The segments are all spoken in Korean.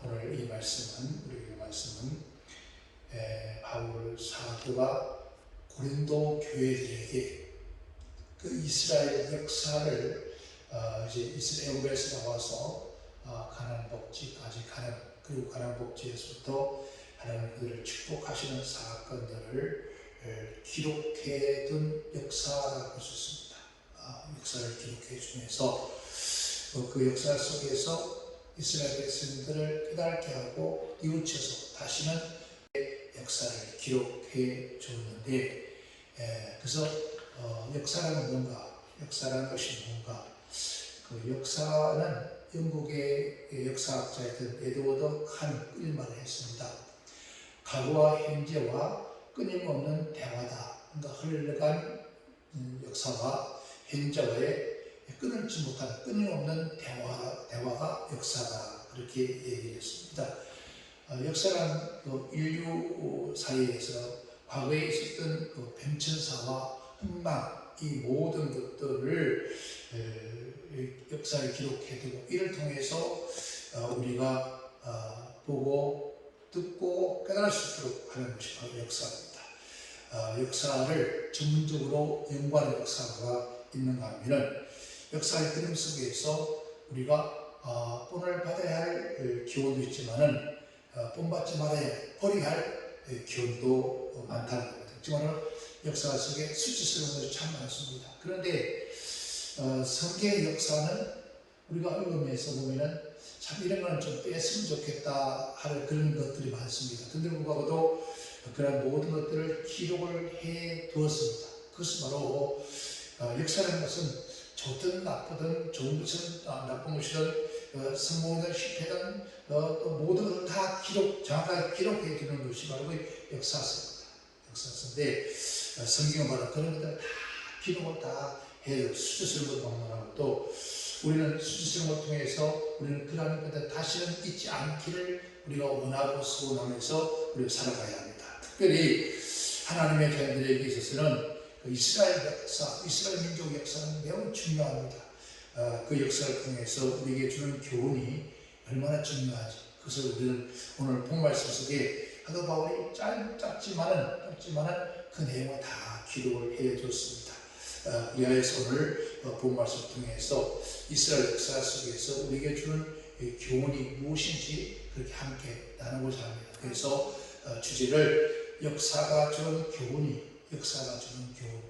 오늘 이 말씀은 우리 말씀은 바울 사도가 고린도 교회들에게 그 이스라엘 역사를 이제 애굽에서 나와서 가나안 복지까지 가는, 그리고 가나안 복지에서부터 하나님 그들을 축복하시는 사건들을 기록해둔 역사라고 할 수 있습니다. 역사를 기록해 주면서 그 역사 속에서 이스라엘 백성들을 깨닫게 하고 뉘우쳐서 다시는 역사를 기록해 줬는데, 그래서 역사라는 뭔가, 역사라는 것이 뭔가, 그 역사는 영국의 역사학자였던 에드워드 칸이 이런 말을 했습니다. 과거와 현재와 끊임없는 대화다. 그러니까 흘러간 역사와 현재와의 끊을지 못한 끊임없는 대화가 역사다. 그렇게 얘기를 했습니다. 역사란 인류 사이에서 과거에 있었던 그 변천사와 흥망, 이 모든 것들을 역사에 기록해두고 이를 통해서 우리가 보고 듣고 깨달을 수 있도록 하는 것이 바로 역사입니다. 역사를 전문적으로 연구하는 역사가 있는가 하면 역사의 흐름 속에서 우리가 본을 받아야 할 기원도 있지만은 본받지 말아야 버려야 할 기원도 많다는 겁니다. 하지만 역사 속에 수치스러운 것이 참 많습니다. 그런데 성경의 역사는 우리가 읽으면서 보면은 참 이런 거는 좀 뺐으면 좋겠다 하는 그런 것들이 많습니다. 그런데 불구하고도 그런 모든 것들을 기록을 해 두었습니다. 그것은 바로 역사라는 것은 좋든 나쁘든 좋은 것은 나쁜 것이든 성공이든 실패든 또 모든 것을 다 정확하게 기록해 두는 것이 바로 역사서입니다. 역사서인데 성경은 바로 그런 것들을 다 기록을 다 해요. 수치스러운 것도 막론하고 또 우리는 수치스러운 것을 통해서 우리는 그러한 것들 다시는 잊지 않기를 우리가 원하고 소원하면서 우리가 살아가야 합니다. 특별히 하나님의 자녀들에게 있어서는 이스라엘 역사, 이스라엘 민족 역사는 매우 중요합니다. 그 역사를 통해서 우리에게 주는 교훈이 얼마나 중요한지 그것을 우리는 오늘 본말씀 속에 사도 바울이 짧지만은 그 내용을 다 기록을 해줬습니다. 그래서 오늘 본말씀 통해서 이스라엘 역사 속에서 우리에게 주는 교훈이 무엇인지 그렇게 함께 나누고자 합니다. 그래서 주제를 역사가 주는 교훈이 역사가 주는 교훈,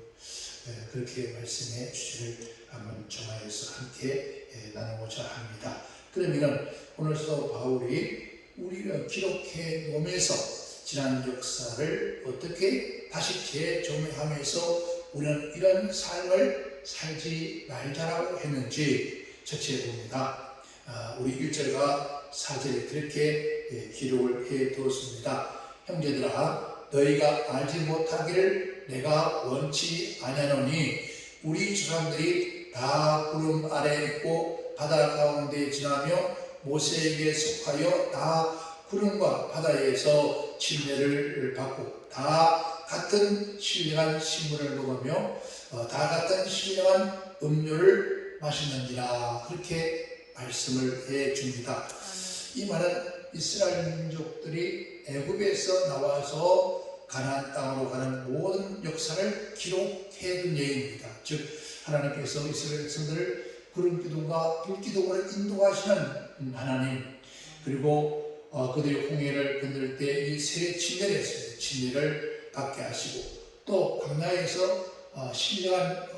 그렇게 말씀의 주제를 한번 정하여서 함께 나누고자 합니다. 그러면 오늘도 바울이 우리가 기록해 놓으면서 지난 역사를 어떻게 다시 재조명하면서 우리는 이런 삶을 살지 말자라고 했는지 첫째 봅니다. 우리 1절과 4절에 그렇게 기록을 해 두었습니다. 형제들아, 너희가 알지 못하기를 내가 원치 아니하노니 우리 조상들이 다 구름 아래에 있고 바다 가운데 지나며 모세에게 속하여 다 구름과 바다에서 침례를 받고 다 같은 신령한 식물을 먹으며 다 같은 신령한 음료를 마시는지라 그렇게 말씀을 해줍니다. 이 말은 이스라엘 민족들이 애굽에서 나와서 가나안 땅으로 가는 모든 역사를 기록해 둔 얘기입니다. 즉 하나님께서 이스라엘 백성들을 구름 기둥과 불 기둥으로 인도하시는 하나님, 그리고 그들이 홍해를 건널 때 이 세 침례를 했습니다. 침례를 받게 하시고 또 광야에서 신령한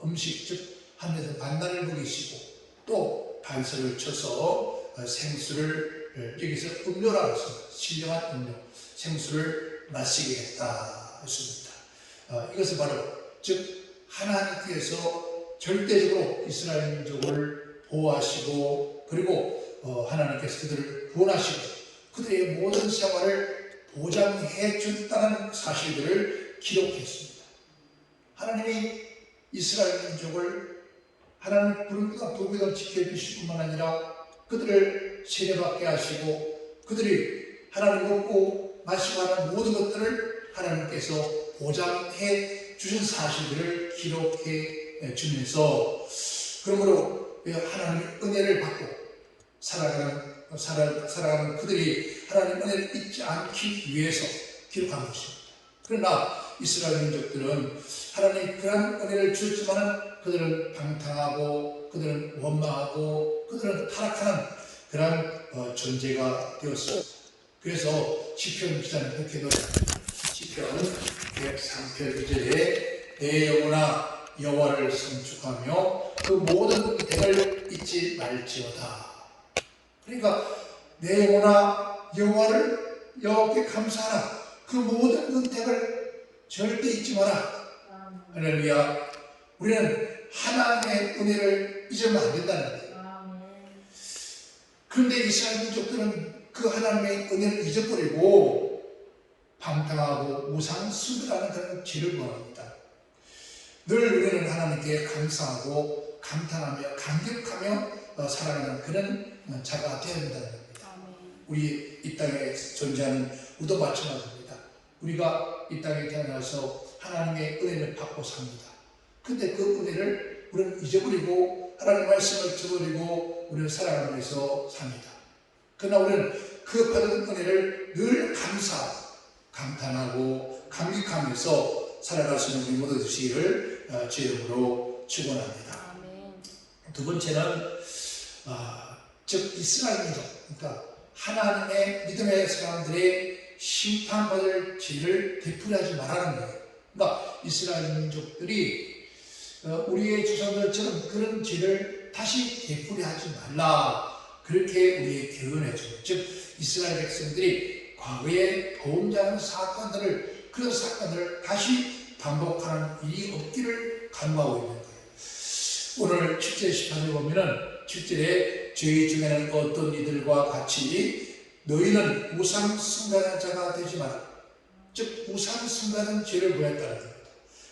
음식, 즉 하늘에서 만나를 먹이시고 또 반석을 쳐서 생수를 여기서 음료라고 했습니다. 신령한 음료, 생수를 마시게 했다 했습니다. 이것은 바로 즉 하나님께서 절대적으로 이스라엘 민족을 보호하시고 그리고 하나님께서 그들을 구원하시고 그들의 모든 생활을 보장해 준다는 사실들을 기록했습니다. 하나님이 이스라엘 민족을 하나님 구름과 불기둥을 지켜주실 뿐만 아니라 그들을 세례받게 하시고 그들이 하나님 먹고 마시고 하는 모든 것들을 하나님께서 보장해 주신 사실들을 기록해 주면서 그러므로 하나님의 은혜를 받고 살아가는 살아가는 그들이 하나님 은혜를 잊지 않기 위해서 기록한 것입니다. 그러나 이스라엘 민족들은 하나님 그런 은혜를 주었지만 그들은 방탕하고 그들은 원망하고 그들은 타락하는 그런 존재가 되었습니다. 그래서 시편 기자는 그렇게 노래합니다. 시편 103편 2절에 내 영혼아 여호와를 성축하며 그 모든 대를 잊지 말지어다. 그러니까 내 영혼아 여호와께 감사하라. 그 모든 은택을 절대 잊지 마라. 할렐루야. 우리는 하나님의 은혜를 잊으면 안 된다는 거예요. 그런데 이스라엘 민족들은 그 하나님의 은혜를 잊어버리고 방탕하고 우상 숭배하는 그런 죄를 범합니다. 늘 우리는 하나님께 감사하고 감탄하며 감격하며 살아가는 그런 자가 되어야 된다는 겁니다. 우리 이 땅에 존재하는 우리도 마찬가지입니다. 우리가 이 땅에 태어나서 하나님의 은혜를 받고 삽니다. 근데 그 은혜를 우리는 잊어버리고 하나님의 말씀을 잊어버리고 우리는 살아가면서 삽니다. 그러나 우리는 그 받은 은혜를 늘 감탄하고 감격하면서 살아갈 수 있는 우리 모두 되시기를 주의 이름으로 축원합니다. 두 번째는 즉 이스라엘 민족, 그러니까 하나님의 믿음의 사람들의 심판받을 죄를 되풀이하지 말라는 거예요. 그러니까 이스라엘 민족들이 우리의 조상들처럼 그런 죄를 다시 되풀이하지 말라, 그렇게 우리에게 교훈해 줘요. 즉 이스라엘 백성들이 과거에 범죄한 그런 사건들을 다시 반복하는 일이 없기를 간구하고 있는 거예요. 오늘 7절 18절 보면은 7절에 죄 중에는 어떤 이들과 같이 너희는 우상 숭배하는 자가 되지 마라. 즉 우상 숭배하는 죄를 보였다는 겁니다.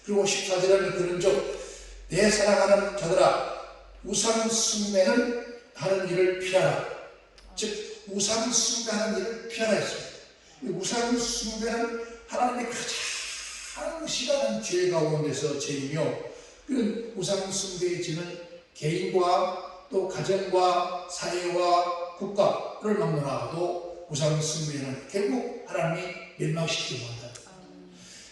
그리고 14절에는 그런즉 내 사랑하는 자들아 우상 숭배는 하는 일을 피하라. 즉 우상 숭배하는 일을 피하라 했습니다. 우상 숭배는 하나님의 가장 싫어하는 죄 가운데서 죄이며, 그런 우상 숭배의 죄는 개인과 또 가정과 사회와 국가를 막론하고도 우상 숭배는 결국 하나님이 멸망시키고 한다.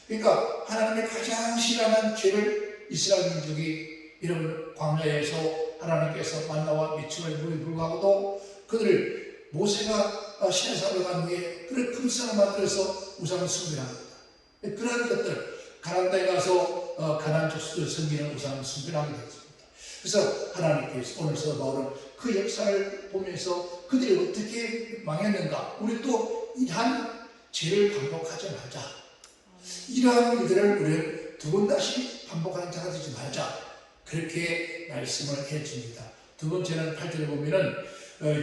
그러니까 하나님의 가장 싫어하는 죄를 이스라엘 민족이 이런 광야에서 하나님께서 만나와 미침을 불구하고도 그들을 모세가 시내산으로 간 후에 그를 금상을 만들어서 우상 숭배를 합니다. 그런 것들 가나안 땅에 가서 가나안 족속을 섬기는 우상 숭배를 하게 되었습니다. 그래서 하나님께서 오늘 바울은 그 역사를 보면서 그들이 어떻게 망했는가, 우리 또 이러한 죄를 반복하지 말자, 이러한 일들을 우리는 두 번 다시 반복하는 자가 되지 말자, 그렇게 말씀을 해줍니다. 두 번째는 8절에 보면은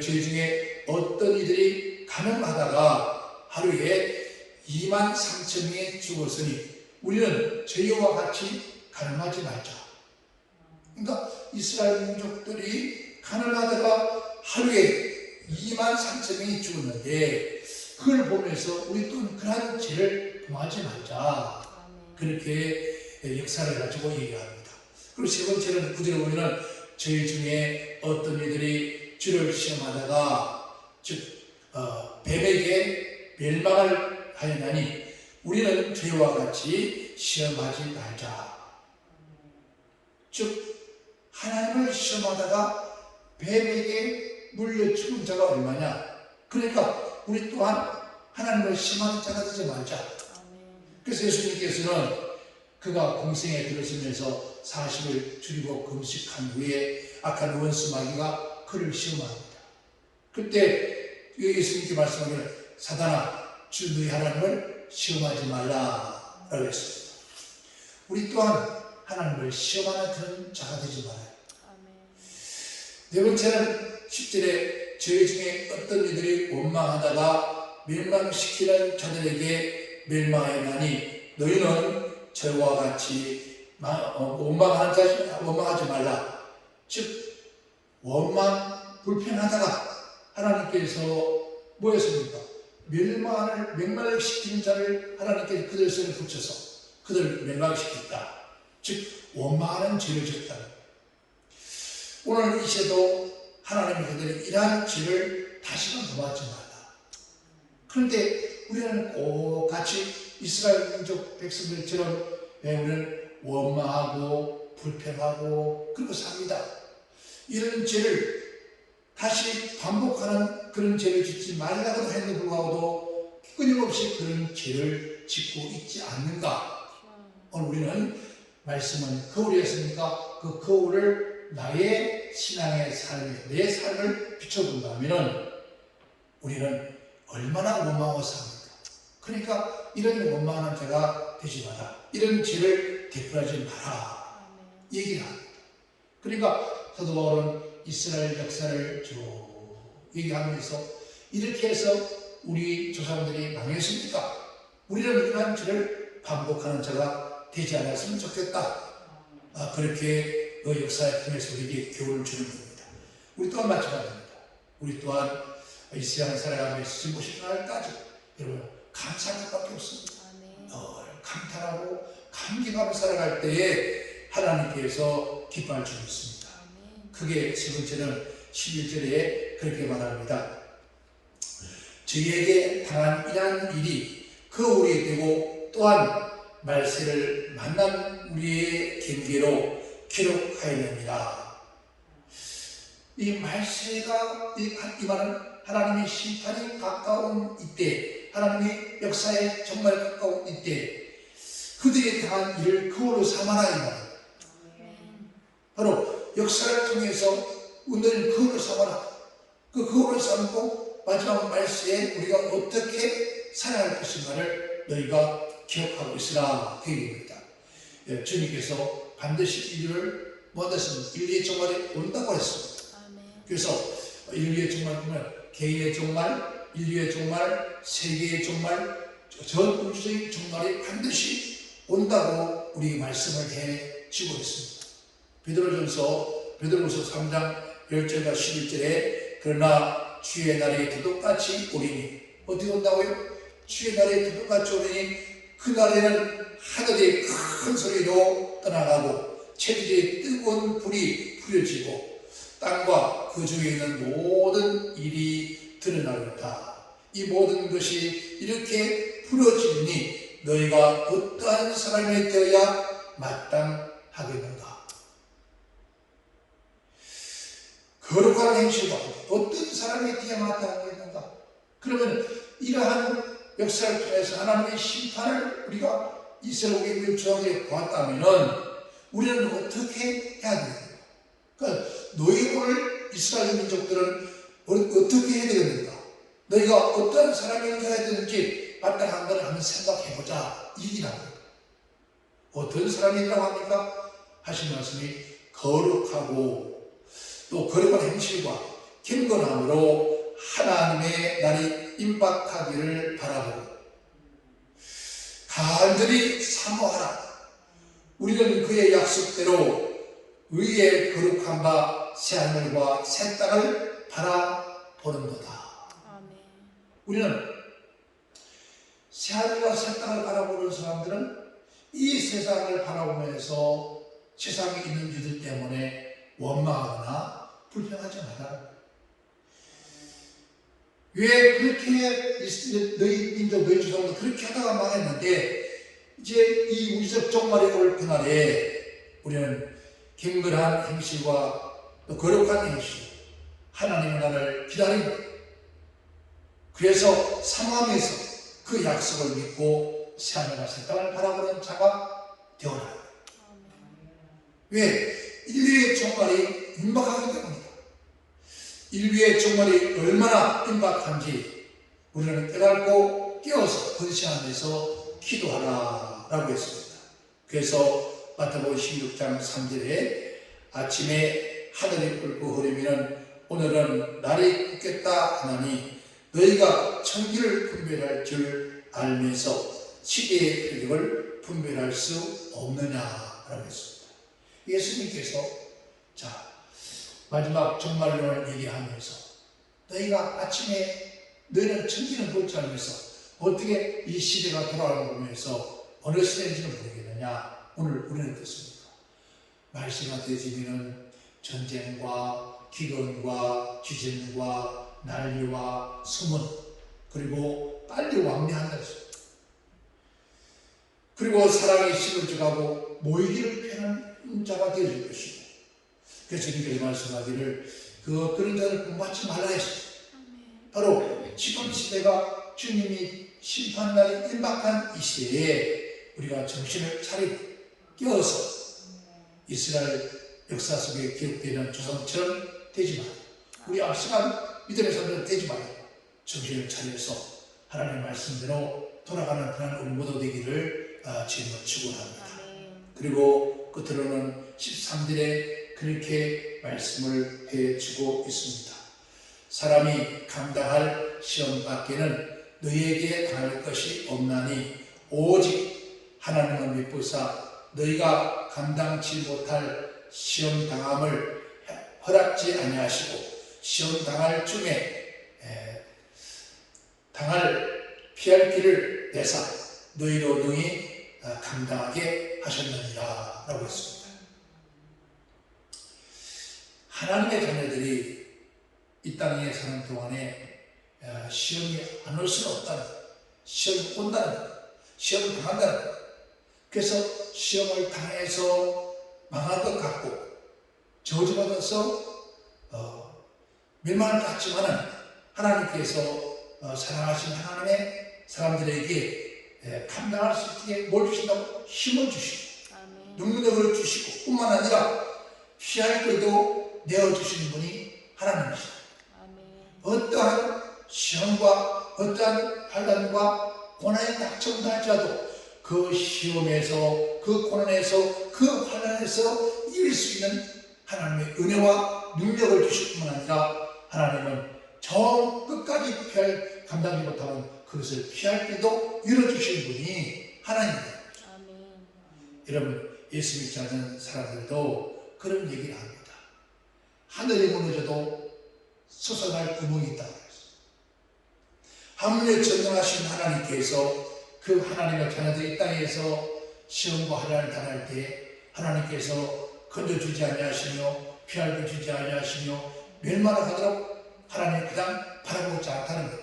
죄 중에 어떤 이들이 가늠하다가 하루에 2만 3천 명이 죽었으니 우리는 저희와 같이 가늠하지 말자. 그러니까 이스라엘 민족들이 가늠하다가 하루에 2만 3천 명이 죽었는데 그걸 보면서 우리 또한 그러한 죄를 범하지 말자, 그렇게 역사를 가지고 얘기합니다. 그리고 세 번째는 9절에 보면은 저희 중에 어떤 이들이 주를 시험하다가 즉 뱀에게 멸망을 하였나니 우리는 저희와 같이 시험하지 말자. 즉 하나님을 시험하다가 뱀에게 물려 죽은 자가 얼마냐. 그러니까 우리 또한 하나님을 시험하는 자가 되지 말자. 그래서 예수님께서는 그가 공생에 들어서면서 40을 줄이고 금식한 후에 악한 원수 마귀가 그를 시험합니다. 그때 예수님께 말씀하기를 사단아 주 너희 하나님을 시험하지 말라 라고 했습니다. 우리 또한 하나님을 시험하는 그런 자가 되지 말아요. 네 번째는 10절에 저희 중에 어떤 이들이 원망하다가 멸망시키는 자들에게 멸망하였나니 너희는 저와 같이 원망하지 말라. 즉 원망 불평하다가 하나님께서 뭐였습니까? 멸망을 시키는 자를 하나님께서 그들 손에 붙여서 그들을 멸망시켰다. 즉 원망하는 죄를 졌다. 오늘 이 시에도 하나님이 그들의 이러한 죄를 다시는 넘어가지 말라. 그런데 우리는 꼭 같이 이스라엘 민족 백성들처럼 우리는 원망하고 불평하고 그러고 삽니다. 이런 죄를 다시 반복하는 그런 죄를 짓지 말라고 했는데 불구하고도 끊임없이 그런 죄를 짓고 있지 않는가? 오늘 우리는 말씀은 거울이었으니까 그 거울을 나의 신앙의 삶에 내 삶을 비춰본다면 우리는 얼마나 원망하고 삽니까? 그러니까 이런 원망하는 자가 되지 마라. 이런 죄를 되풀이하지 마라. 얘기를 합니다. 그러니까 사도 바울은 이스라엘 역사를 쭉 얘기하면서 이렇게 해서 우리 조상들이 망했습니까? 우리는 이러한 죄를 반복하는 자가 되지 않았으면 좋겠다. 그렇게 그 역사의 통해서 우리에게 교훈을 주는 겁니다. 우리 또한 마찬가지입니다. 우리 또한 이 세상을 살아가면서 지금 오신 날까지 여러분 감사할 것밖에 없습니다. 늘 감탄하고 감격하며 살아갈 때에 하나님께서 기뻐할 줄 믿습니다. 크게 세 번째는 11절에 그렇게 말합니다. 저희에게 당한 이러한 일이 거울이 되고 또한 말세를 만난 우리의 경계로 기록하였느니라. 이 말세가 이 말은 하나님의 심판이 가까운 이때, 하나님의 역사에 정말 가까운 이때 그들이 당한 일을 거울로 삼아라 이 말입니다. 바로 역사를 통해서 오늘 거울을 삼아라. 그 거울을 삼고 마지막 말세에 우리가 어떻게 살아갈 것인가를 너희가 기억하고 있으라 그 얘기입니다. 주님께서 반드시 인류를 뭐하셨습니까? 인류의 종말이 온다고 했습니다. 그래서 인류의 종말 보면 개인의 종말, 인류의 종말, 세계의 종말, 전 우주적인 종말이 반드시 온다고 우리 말씀을 해주고 있습니다. 베드로전서 3장 10절과 11절에 그러나 주의 날이 도둑같이 오리니 어떻게 온다고요? 주의 날이 도둑같이 오리니 그 날에는 하늘이 큰 소리로 떠나가고 체질의 뜨거운 불이 부려지고 땅과 그 중에 있는 모든 일이 드러나리로다. 이 모든 것이 이렇게 부러지니 너희가 어떠한 사람이 되어야 마땅하겠는가? 거룩한 행실과 어떤 사람이 되어야 마땅하겠는가? 그러면 이러한 역사를 통해서 하나님의 심판을 우리가 이스라엘 민족에게 보았다면 우리는 어떻게 해야 되는가? 그러니까 너희 오늘 이스라엘 민족들은 어떻게 해야 되겠는가? 너희가 어떤 사람이 되어야 되는지 마땅한 것을 한번 생각해보자. 이기랍니다. 어떤 사람이라고 합니까? 하신 말씀이 거룩하고 또 거룩한 행실과 경건함으로 하나님의 날이 임박하기를 바라보고 간절히 사모하라. 우리는 그의 약속대로 의의 거룩함과 새하늘과 새 땅을 바라보는도다. 우리는 새하늘과 새 땅을 바라보는 사람들은 이 세상을 바라보면서 세상에 있는 일들 때문에 원망하거나 불평하지 마라. 왜 그렇게 너희 민족, 너희 조상도 그렇게 하다가 망했는데 이제 이 우주적 종말이 올 그날에 우리는 경건한 행실과 또 거룩한 행실, 하나님의 나라를 기다립니다. 그래서 사모하면서 그 약속을 믿고 새하늘과 새 땅을 바라보는 자가 되어라. 왜? 인류의 종말이 임박하기 때문이다. 인류의 종말이 얼마나 임박한지 우리는 깨닫고 깨어서 헌신하면서 기도하라 라고 했습니다. 그래서 마태복음 16장 3절에 아침에 하늘이 끓고 흐리면 오늘은 날이 굳겠다 하나니 너희가 천기를 분별할 줄 알면서 시대의 표적을 분별할 수 없느냐라고 했습니다. 예수님께서 마지막 종말론을 얘기하면서 너희가 아침에 너희는 천기는 볼 줄 알면서 어떻게 이 시대가 돌아가는 거 보면서 어느 시대인지는 모르겠느냐. 오늘 우리는 어떻습니까? 말세가 되어지면 전쟁과 기근과 지진과 난리와 소문, 그리고 빨리 왕래한다 했습니다. 그리고 사랑의 힘을 줘가고 모이기를 편한 자가 되어줄 것이고, 그래서 주님께서 말씀하기를 그런 자를 본받지 말라 했습니다. 바로 지금 시대가 주님이 심판날이 임박한 이 시대에 우리가 정신을 차리고 깨어서 이스라엘 역사 속에 기록되는 조상처럼 되지 말고, 우리 앞서간 믿음의 사람들은 되지 말고 정신을 차려서 하나님의 말씀대로 돌아가는 그런 우리 모두 되기를 주님을 축원합니다. 그리고 끝으로는 13절에 그렇게 말씀을 해주고 있습니다. 사람이 감당할 시험 밖에는 너희에게 당할 것이 없나니 오직 하나님을 믿고사 너희가 감당치 못할 시험 당함을 허락지 아니하시고 시험 당할 중에 피할 길을 내사 너희로 능히 감당하게 하셨느니라 라고 했습니다. 하나님의 자녀들이 이 땅에 사는 동안에 시험이 안 올 수는 없다는 것, 시험이 온다는 것, 시험을 당한다는 것. 그래서 시험을 당해서 망할 것 같고 저주받아서 멸망할 것 같지만은 하나님께서 사랑하신 하나님의 사람들에게 감당할 수 있게 뭘 주신다고? 힘을 주시고 능력을 주시고 뿐만 아니라 피할 길도 내어주시는 분이 하나님이시다. 어떠한 시험과 어떠한 환난과 고난이 닥쳐온다 할지라도 그 시험에서 그 고난에서 그 환난에서 이길 수 있는 하나님의 은혜와 능력을 주실 뿐만 아니라 하나님은 저 끝까지 감당하지 못하는 그것을 피할 때도 열어주시는 분이 하나님입니다. 여러분, 예수 믿지 않는 사람들도 그런 얘기를 합니다. 하늘이 무너져도 솟아날 구멍이 있다고 했어요. 하물며 전능하신 하나님께서 그 하나님의 자녀들이 이 땅에서 시험과 환난을 당할 때 하나님께서 건져주지 아니하시며 피할 길 주지 아니하시며 멸망하도록 하나님이 그냥 바라보지 않다는 것.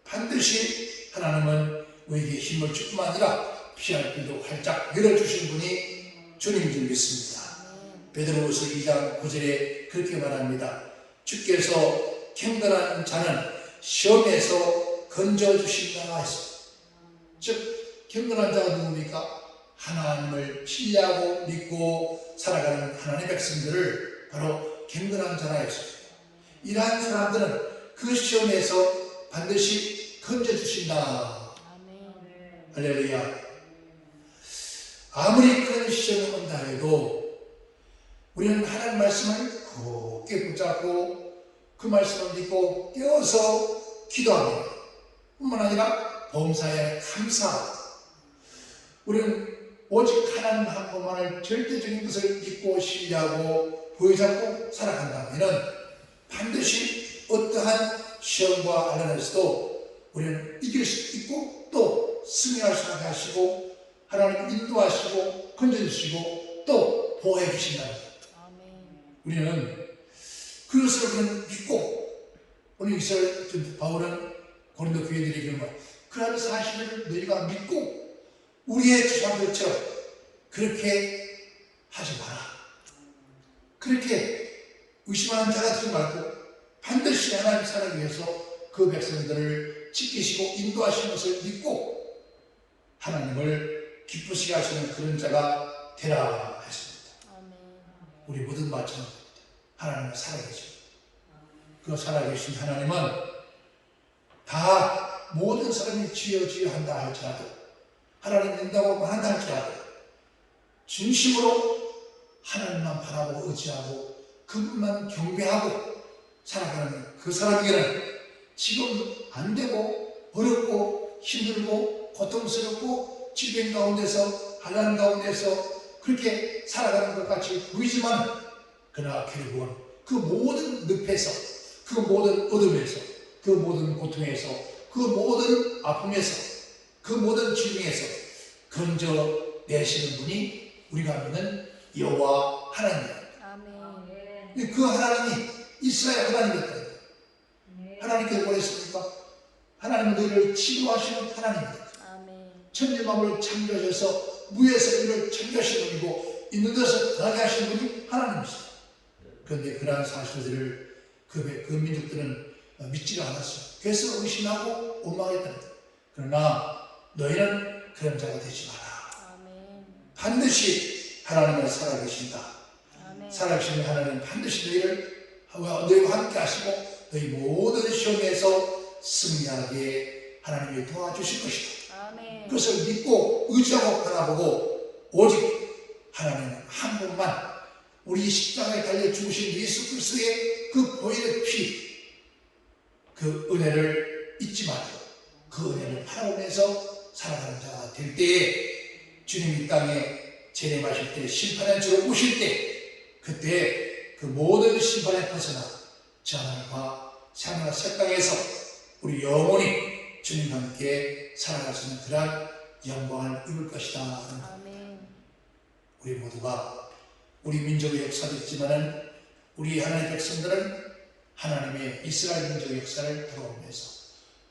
반드시 하나님은 우리에게 힘을 줄 뿐만 아니라 피할 길도 활짝 열어주신 분이 주님인 줄 믿습니다. 베드로후서 2장 9절에 그렇게 말합니다. 주께서 경건한 자는 시험에서 건져주신다 했습니다. 즉 경건한 자가 누굽니까? 하나님을 신뢰하고 믿고 살아가는 하나님의 백성들을 바로 경건한 자라 했습니다. 이러한 사람들은 그 시험에서 반드시 건져주신다. 할렐루야. 아무리 큰 시험이 온다 해도 우리는 하나님 말씀을 굳게 붙잡고 그 말씀을 믿고 깨어서 기도합니다. 뿐만 아니라 범사에 감사하고 우리는 오직 하나님 한 분만을 절대적인 것을 믿고 신뢰하고 부여잡고 살아간다면 반드시 어떠한 시험과 환난에서도 우리는 이길 수 있고 또 승리할 수 있게 하시고 하나님 인도하시고 건져주시고 또 보호해 주신다는 것. 우리는 그것을 우리는 믿고 오늘 이스라엘 바울은 고린도 교회들에게 이런 말, 그러한 사실을 너희가 믿고 우리의 조상들처럼 그렇게 하지 마라. 그렇게 의심하는 자가 되지 말고 반드시 하나님 살아가기 위해서 그 백성들을 지키시고 인도하시는 것을 믿고 하나님을 기쁘시게 하시는 그런 자가 되라 했습니다. 우리 모든 마찬가지입니다. 하나님은 살아계십니다. 그 살아계신 하나님은 다 모든 사람이 지어져야 한다 할지라도 하나님 믿는다고 한다 할지라도 진심으로 하나님만 바라보고 의지하고 그분만 경배하고 살아가는 그 사람에게는 지금 안 되고 어렵고 힘들고 고통스럽고 질병 가운데서 환난 가운데서 그렇게 살아가는 것 같이 보이지만 그러나 결국은 그 모든 늪에서 그 모든 어둠에서 그 모든 고통에서 그 모든 아픔에서 그 모든 질병에서 건져내시는 분이 우리가 믿는 여호와 하나님입니다. 그 하나님이 이스라엘 하나님이었다. 하나님께서 보냈습니까? 하나님은 너희를 치료하시는 하나님입니다. 천지만물을 창조하셔서 무에서 이를 창조하신 분이고 있는 데서 거하게 하신 분이 하나님이시다. 그런데 그러한 사실들을 그 민족들은 믿지 않았어요. 그래서 의심하고 원망했다는 거예요. 그러나 너희는 그런 자가 되지 마라. 반드시 하나님은 살아계신다. 살아계신 하나님은 반드시 너희와 함께 하시고 너희 모든 시험에서 승리하게 하나님이 도와주실 것이다. 그것을 믿고 의지하고 바라보고 오직 하나님은 한 분만 우리 십자가에 달려 죽으신 예수 그리스도의 그 보혈의 피, 그 은혜를 잊지 말고 그 은혜를 바라보면서 살아가는 자가 될 때에 주님 이 땅에 재림하실 때 심판의 주로 오실 때 그때 그 모든 심판에 벗어나 저 하나님과 새하늘과 새 땅에서 우리 영원히 주님과 함께 살아갈 수 있는 그러한 영광을 입을 것이다. 우리 모두가 우리 민족의 역사도 있지만은 우리 하나님의 백성들은 하나님의 이스라엘 민족의 역사를 돌아오면서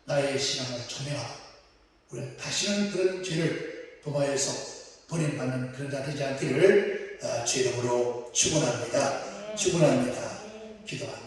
나의 신앙을 전해하고 우리는 다시는 그런 죄를 도마에서 버림받는 그런 자 되지 않기를 주의 이름으로 축원합니다. 축원합니다. 기도합니다.